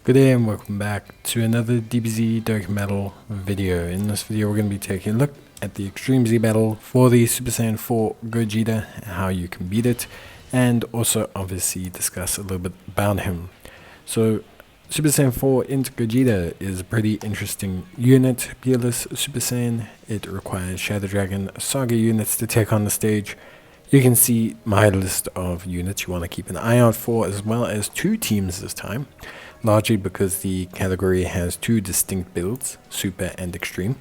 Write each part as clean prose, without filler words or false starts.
Good day and welcome back to another DBZ Dokkan Battle video. In this video we're going to be taking a look at the Extreme Z battle for the Super Saiyan 4 Gogeta, how you can beat it, and also obviously discuss a little bit about him. So Super Saiyan 4 INT Gogeta is a pretty interesting unit, peerless Super Saiyan. It requires Shadow Dragon Saga units to take on the stage. You can see my list of units you want to keep an eye out for, as well as two teams this time. Largely because the category has two distinct builds, Super and Extreme.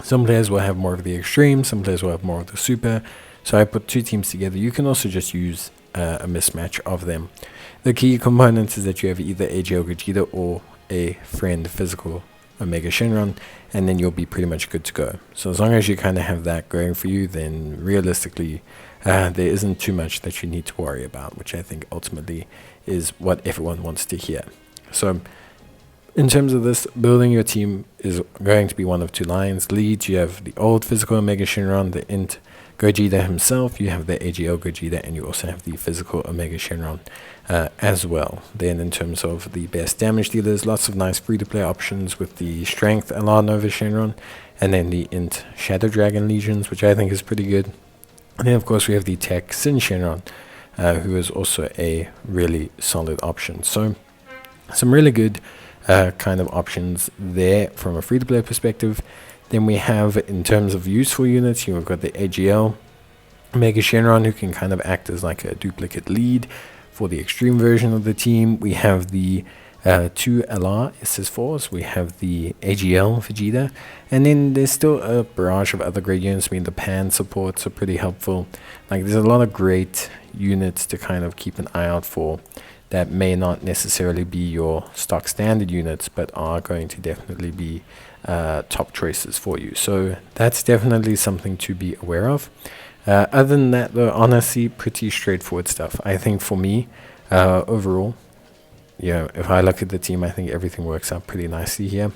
Some players will have more of the Extreme, some players will have more of the Super, so I put two teams together. You can also just use a mismatch of them. The key components is that you have either AGL Gogeta or a friend physical Omega Shenron, and then you'll be pretty much good to go. So as long as you kind of have that going for you, then realistically there isn't too much that you need to worry about, which I think ultimately is what everyone wants to hear. So in terms of this, building your team is going to be one of two lines. Leads, you have the old physical Omega Shenron, the INT Gogeta himself, you have the AGL Gogeta, and you also have the physical Omega Shenron as well. Then in terms of the best damage dealers, lots of nice free-to-play options with the Strength Alar Nova Shenron, and then the INT Shadow Dragon Legions, which I think is pretty good. And then of course we have the Tech Sin Shenron, who is also a really solid option. So some really good kind of options there from a free-to-play perspective. Then we have, in terms of useful units, you've got the AGL Mega Shenron, who can kind of act as like a duplicate lead for the extreme version of the team. We have the two LR SS4s. We have the AGL Vegeta. And then there's still a barrage of other great units. I mean, the Pan supports are pretty helpful. Like, there's a lot of great units to kind of keep an eye out for that may not necessarily be your stock standard units, but are going to definitely be top choices for you. So that's definitely something to be aware of. Other than that, though, honestly, pretty straightforward stuff. I think for me, overall, if I look at the team, I think everything works out pretty nicely here.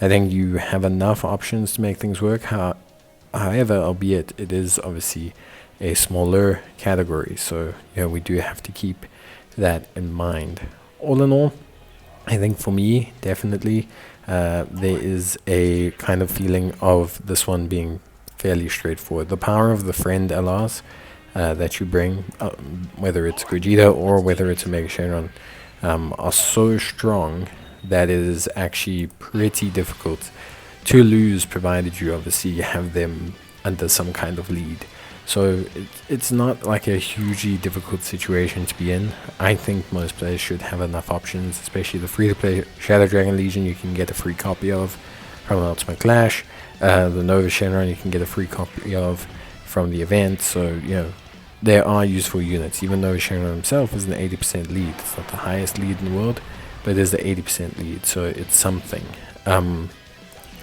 I think you have enough options to make things work. However, albeit it is obviously a smaller category, so we do have to keep that in mind. All in all, I think for me, definitely, there is a kind of feeling of this one being fairly straightforward. The power of the friend LRs that you bring, whether it's Gogeta or whether it's a Mega Shenron, are so strong that it is actually pretty difficult to lose, provided you obviously have them under some kind of lead. So it's not like a hugely difficult situation to be in. I think most players should have enough options, especially the free-to-play Shadow Dragon Legion you can get a free copy of from Ultimate Clash. The Nova Shenron you can get a free copy of from the event. So, there are useful units. Even though Shenron himself is an 80% lead. It's not the highest lead in the world, but it is the 80% lead, so it's something. I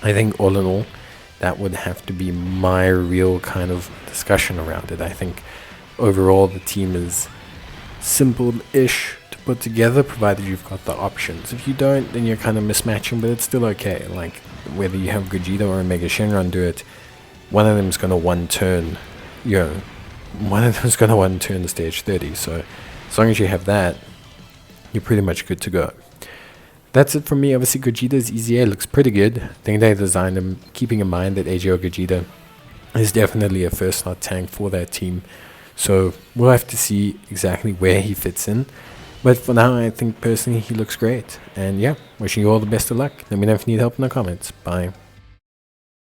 think all in all, that would have to be my real kind of discussion around it. I think overall the team is simple-ish to put together, provided you've got the options. If you don't, then you're kind of mismatching, but it's still okay. Like, whether you have Gogeta or a Mega Shenron do it, one of them is going to one-turn, one of them is going to one-turn the stage 30. So as long as you have that, you're pretty much good to go. That's it from me. Obviously, Gogeta's EZA looks pretty good. I think they designed him keeping in mind that AGL Gogeta is definitely a first slot tank for that team. So we'll have to see exactly where he fits in. But for now, I think personally he looks great. And yeah, wishing you all the best of luck. Let me know if you need help in the comments. Bye.